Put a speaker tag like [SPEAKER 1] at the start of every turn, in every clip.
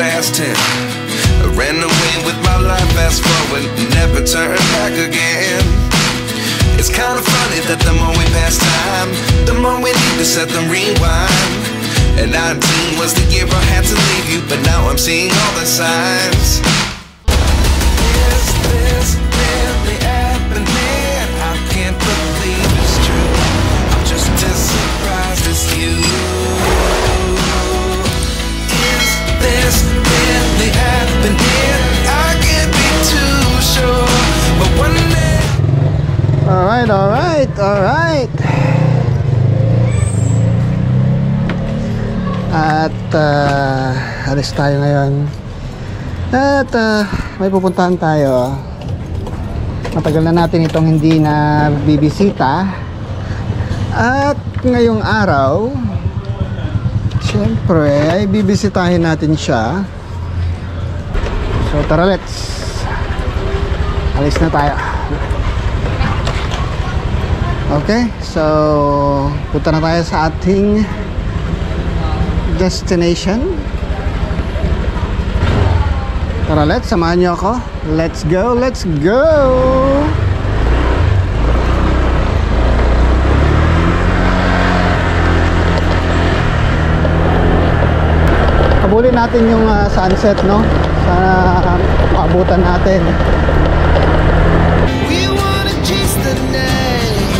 [SPEAKER 1] past 10. I ran away with my life, fast forward, never turn back again. It's kind of funny that the more we pass time, the more we need to set the rewind. And 19 was the year I had to leave you, but now I'm seeing all the signs. Is this really happening? I can't believe it's true. I'm just as surprised as you. Is this really happening? I can't be too sure, but one day.
[SPEAKER 2] Alright. At alis tayo ngayon. At may pupuntahan tayo. Matagal na natin itong hindi na bibisita. At ngayong araw, syempre ay bibisitahin natin siya. So tara, let's alis na tayo. Okay, so punta na tayo sa ating destination. Tara, let's, samahan niyo ako. Let's go. Kabulin natin yung sunset, no? Sana maabutan natin.
[SPEAKER 1] We wanna chase the night,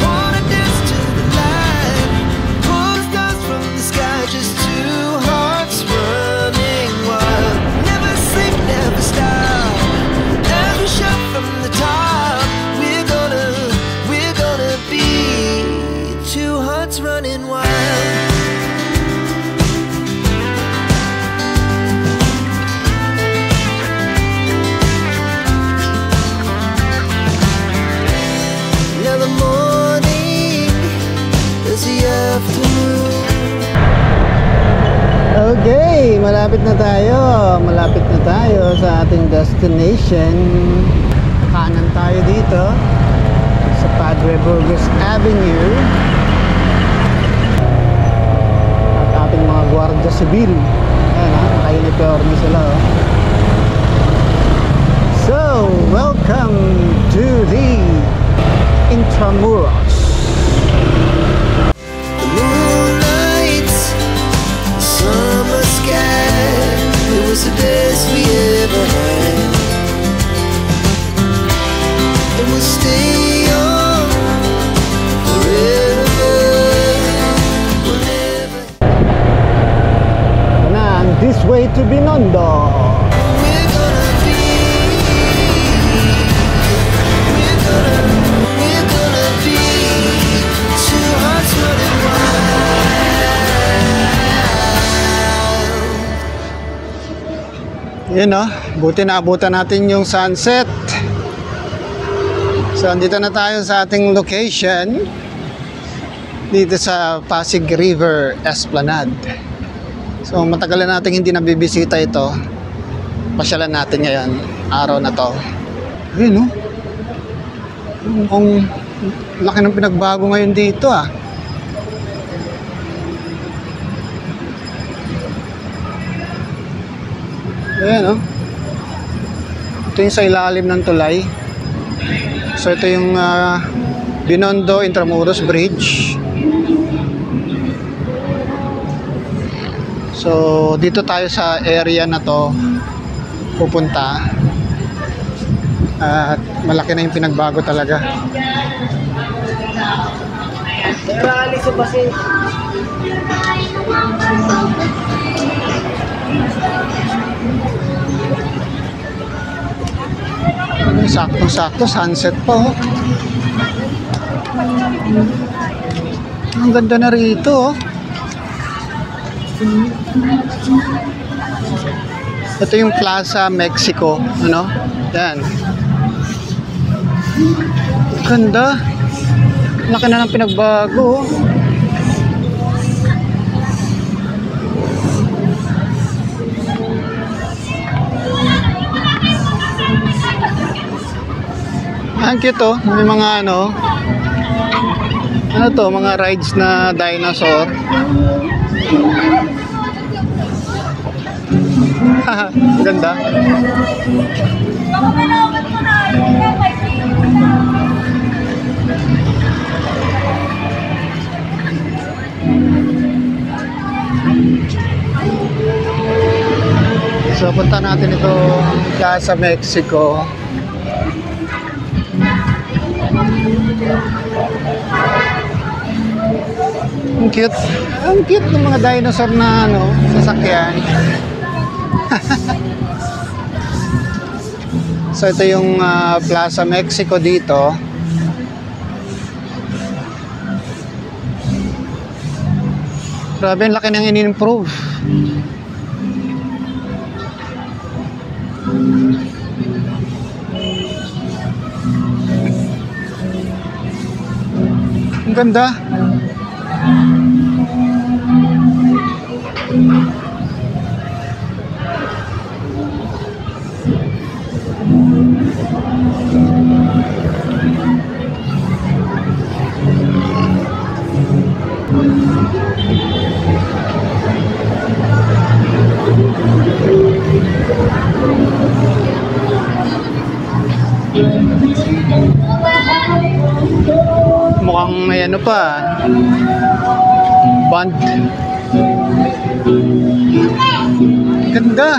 [SPEAKER 1] wanna dance to the light, pull the stars from the sky, just two hearts running wild. Never sleep, never stop, every shot from the top. We're gonna be two hearts running wild.
[SPEAKER 2] Okay, malapit na tayo sa ating destination. Kanan tayo dito sa Padre Burgos Avenue. At ating mga Guardia Civil. Ayan ha, naka-uniforme sila oh. So, welcome to the Intramuros.
[SPEAKER 1] Summer sky, it was the best we ever had. And we'll stay on forever, whenever.
[SPEAKER 2] And this way to Binondo.
[SPEAKER 1] We're gonna be two hearts running wild.
[SPEAKER 2] Yun o, buti na abutan natin yung sunset. So andito na tayo sa ating location dito sa Pasig River Esplanade. So matagal na natin hindi nabibisita ito. Pasyalan natin ngayon, araw na to. Yun o, mukhang laki ng pinagbago ngayon dito ah. Ayan o. Ito yung sa ilalim ng tulay. So ito yung Binondo Intramuros Bridge. So dito tayo sa area na to pupunta. At malaki na yung pinagbago talaga. Saktong-sakto, sunset pa oh. Ang ganda na rito oh. Ito yung Plaza Mexico, ano? Yan. Ganda. Laki na ng pinagbago oh. Ang cute oh, may mga ano to, mga rides na dinosaur. Ganda. So punta natin ito Plaza Mexico. Ang cute. Ang cute ng mga dinosaur na ano, sasakyan. So ito yung Plaza Mexico dito. Grabe, ang laki ng in-improve. Ang ganda. Mukhang may ano pa, band. Ganda.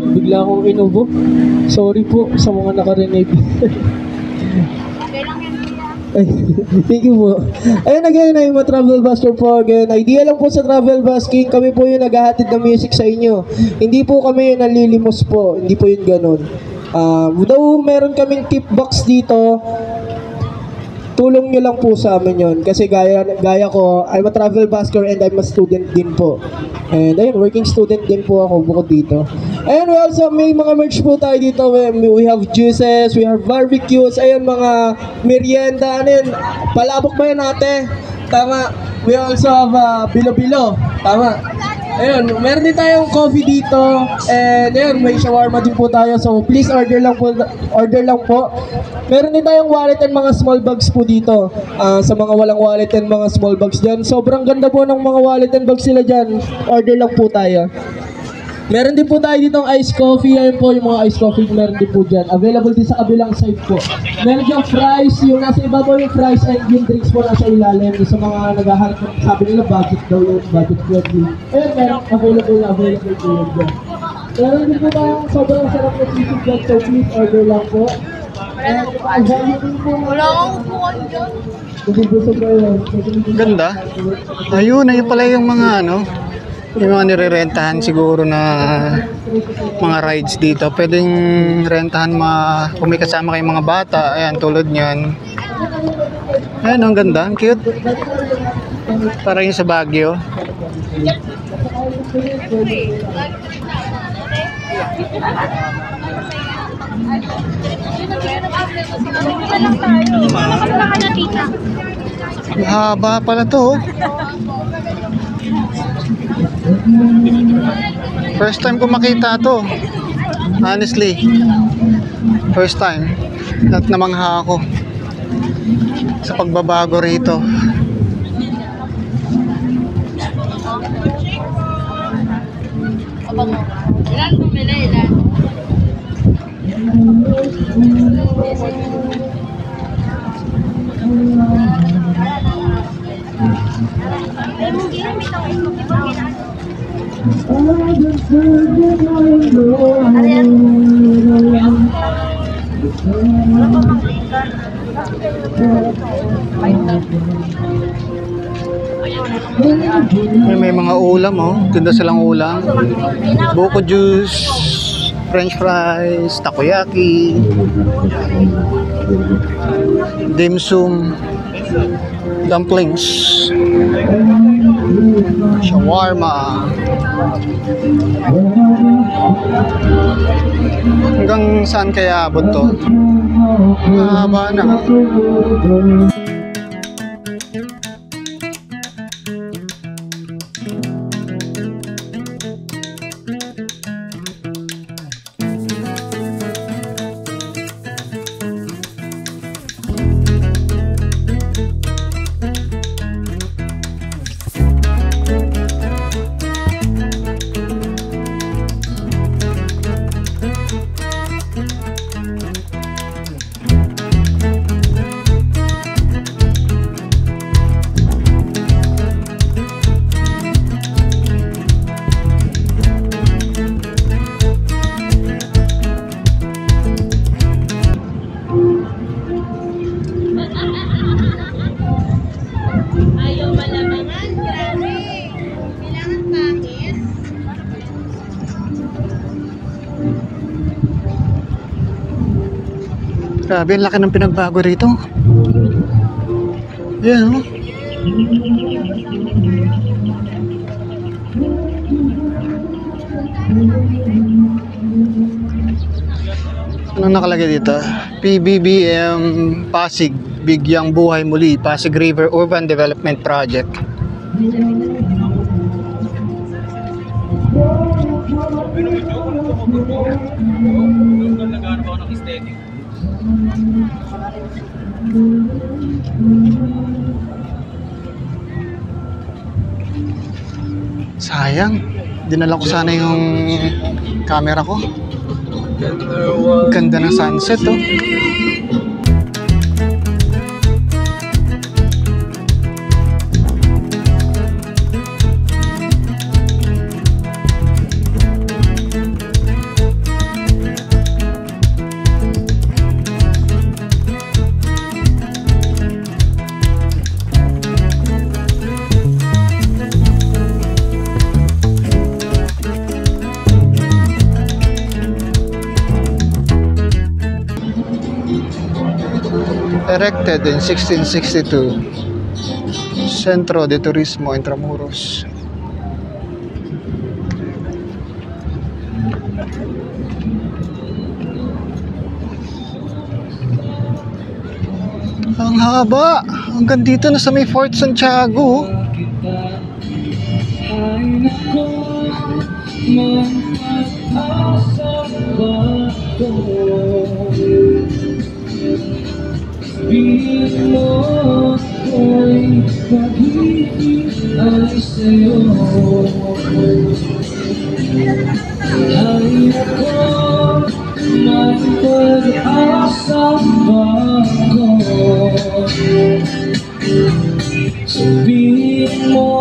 [SPEAKER 3] Bigla akong inubo. Sorry po sa mga nakarinig. Ay, thank you po. Ayun again, I'm a travel buster po again. Idea lang po sa Travel Busking. Kami po yung naghahatid ng music sa inyo. Hindi po kami yung nalilimos po. Hindi po yung ganun. Though meron kaming tip box dito, tulong nyo lang po sa amin yun. Kasi gaya ko, I'm a travel busker and I'm a student din po. And ayun, working student din po ako bukod dito. And we also may mga merch po tayo dito. We have juices, we have barbecues, ayun mga merienda, ano yun, palabok ba yun ate? Tama. We also have bilo-bilo. Tama. Ayun, meron din tayong coffee dito. And ayun, may shawarma din po tayo. So please order lang po. Meron din tayong wallet and mga small bags po dito. Sa mga walang wallet and mga small bags dyan. Sobrang ganda po ng mga wallet and bags sila dyan. Order lang po tayo. Meron din po tayo dito ng iced coffee. Ayun po yung mga iced coffee meron din po dyan. Available din sa kabilang side po. Meron dyan fries. Yung nasa iba po yung fries and yung drinks po nasa ilalim. Sa mga naghahanap ng sabi nila budget daw yung budget friendly. Ayun, meron available po yun dyan. Meron din po tayong sobrang sarap na sisig dyan. So please order lang po. And wala akong upuan dyan.
[SPEAKER 2] Ganda. Ayun pala yung mga ano, yung mga nirerentahan siguro na mga rides dito. Pwedeng rentahan kung may kasama kayong mga bata. Ayan, tulad nyan. Ayan, ang ganda, ang cute. Parang yung sa Baguio. Haba pala to. First time ko makita to. Honestly. First time. At namangha ako sa pagbabago rito.
[SPEAKER 4] Ilan bumili, ilan?
[SPEAKER 2] May mga ulam, oh. Tinda silang ulam. Buko juice, french fries, takoyaki, dim sum, dumplings, shawarma. Hanggang saan kaya abot to? Mahaba na.
[SPEAKER 4] Ayaw malamangan, grabe. Kailangan pangis.
[SPEAKER 2] Grabe, ang laki ng pinagbago rito. Yan, oh. Anong nakalagay dito? PBBM Pasig, Bigyang Buhay Muli, Pasig River Urban Development Project. Sayang, dinala ko sana yung camera ko. Ganda ng sunset, oh. Erected in 1662, Centro de Turismo Intramuros. Ang haba, hanggang dito na sa may Fort Santiago.
[SPEAKER 3] Mo ko'y pag-ibig ay sa'yo. Ay ako, may pag-asa ba ko? Sabihin mo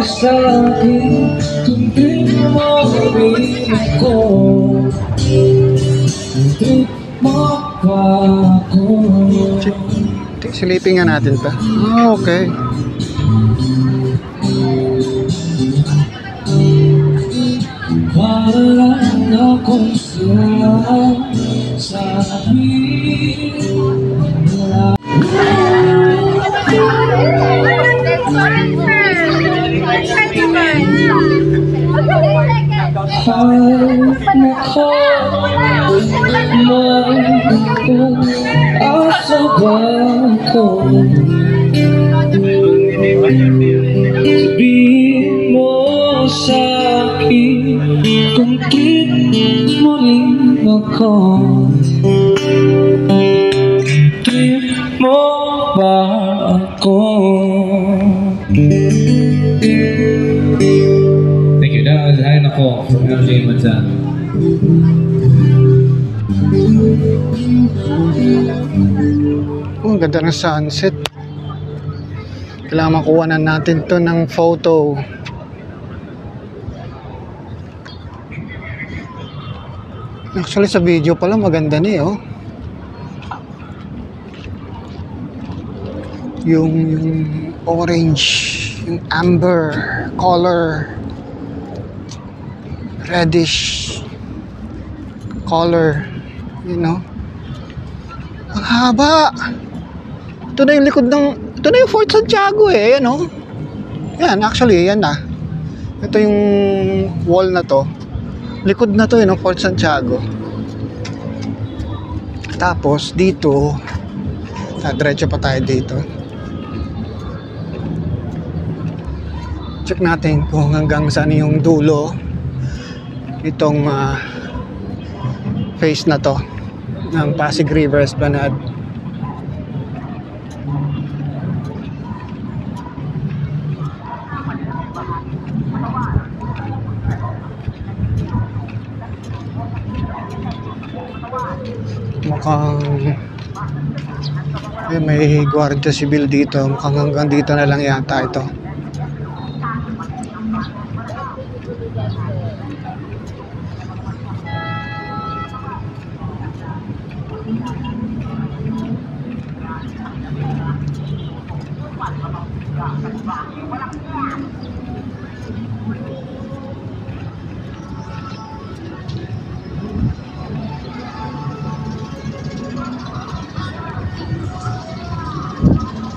[SPEAKER 3] sa'kin kung di mo rin ako. Hindi mo pa ako.
[SPEAKER 2] Silipin nga natin to. Ah, okay.
[SPEAKER 3] Wala na akong sabi. Ay, nako, asa ba ko? Sabihin mo sa'kin kung trip mo rin ako. Trip mo ba ako? Thank you. That was Ay Nako from MJ Manzano.
[SPEAKER 2] Oh, ang ganda ng sunset. Kailangan makuha na natin to ng photo. Actually sa video pala maganda na oh. Yung orange. Yung amber color, reddish color, you know. Ang haba. Ito na yung likod ng, ito na yung Fort Santiago eh, yan oh. Yan, actually, yan na. Ito yung wall na to. Likod na to ng Fort Santiago. Tapos dito, diretso pa tayo dito. Check natin kung hanggang saan yung dulo itong face na to ng Pasig River Esplanade. Mukhang may Guardia Civil dito. Mukhang hanggang dito na lang yata ito.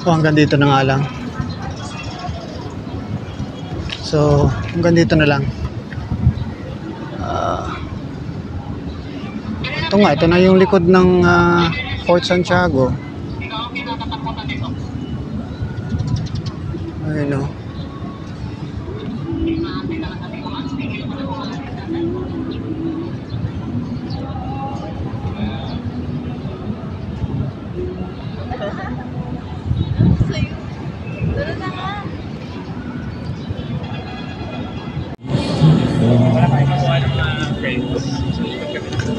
[SPEAKER 2] So hanggang dito na nga lang. So hanggang dito na lang. Ito na yung likod ng Fort Santiago. Ayun o.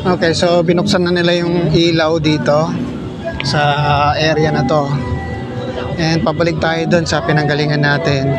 [SPEAKER 2] Okay, so binuksan na nila yung ilaw dito sa area na to. And pabalik tayo doon sa pinanggalingan natin.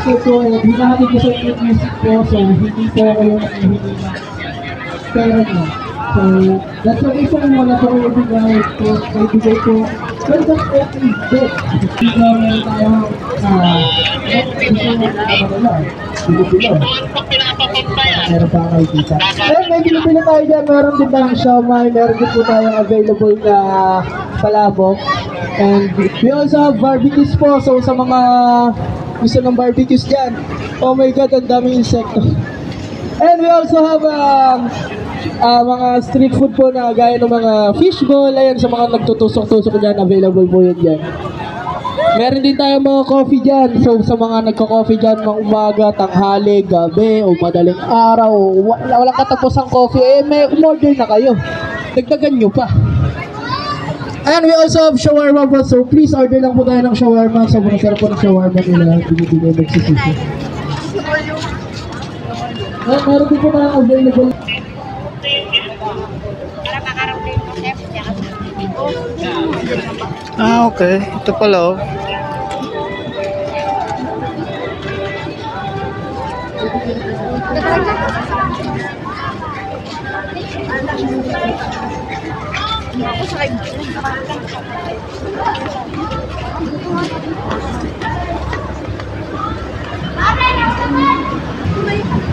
[SPEAKER 3] So, hinahati ko sa music po, so hindi po ako yung nakihingi na pera nyo. So, that's the reason wala po kayo bigay po, bigay po. Well, that's okay, good. Dito meron tayong meron pa kayo kita. Eh, may pinipili tayo dyan, meron din tayong siomai, meron din po tayong available na palabok. And we also have barbecues po, so sa mga gusto ng barbecues dyan. Oh my God, ang daming insekto. And we also have mga street food po na gaya ng mga fishball. Ayan, sa mga nagtutusok-tusok dyan, available po yun dyan. Meron din tayong mga coffee dyan. So sa mga nagka-coffee dyan, mga umaga, tanghali, gabi, o madaling araw, walang katapos ang coffee, eh may umorder na kayo. Dagdagan nyo pa. And we also have shawarma po, so please order lang po tayo ng shawarma. Sobrang sarap po ng shawarma nila, binibigay nagsisisi. And meron din po tayong available.
[SPEAKER 2] Okay, ito pala oh.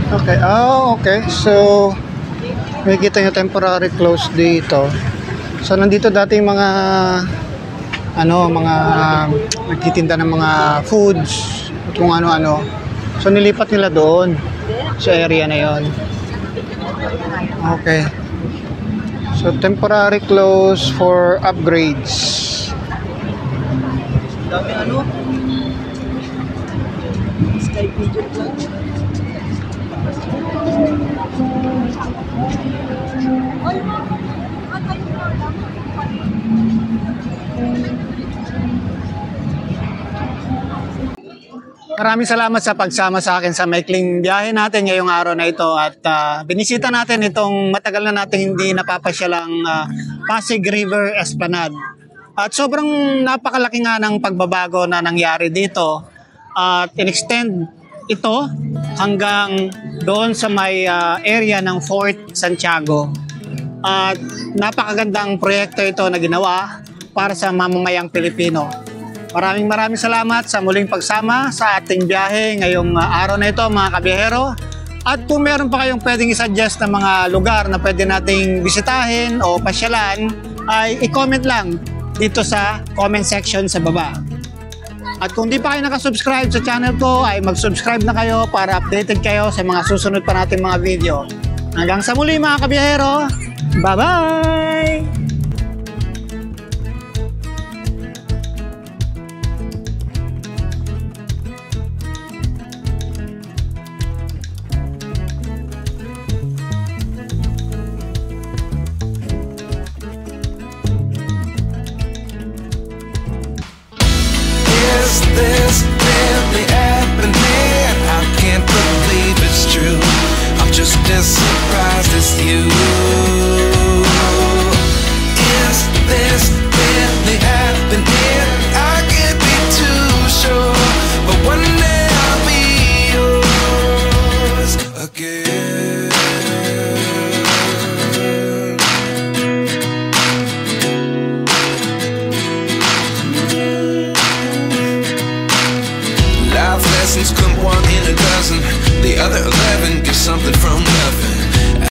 [SPEAKER 2] Okay, okay. So, may kita nyo temporary close dito. So, nandito dati yung mga mga nagtitinda ng mga foods at kung ano-ano. So, nilipat nila doon sa area na yon. Okay. So, temporary close for upgrades.
[SPEAKER 3] Dami ano? Sky Pigeon Club.
[SPEAKER 2] Maraming salamat sa pagsama sa akin sa maikling biyahe natin ngayong araw na ito at binisita natin itong matagal na natin hindi napapasyalang Pasig River Esplanade. At sobrang napakalaki nga ng pagbabago na nangyari dito at in-extend ito hanggang doon sa may area ng Fort Santiago. At napakagandang proyekto ito na ginawa para sa mamamayang Pilipino. Maraming salamat sa muling pagsama sa ating biyahe ngayong araw na ito mga kabiyahero. At kung meron pa kayong pwedeng isuggest na mga lugar na pwede nating bisitahin o pasyalan, ay i-comment lang dito sa comment section sa baba. At kung di pa kayo nakasubscribe sa channel ko, ay mag-subscribe na kayo para updated kayo sa mga susunod pa nating mga video. Hanggang sa muli mga kabiyahero, bye-bye!
[SPEAKER 1] Is this really happening? I can't believe it's true. I'm just as surprised as you.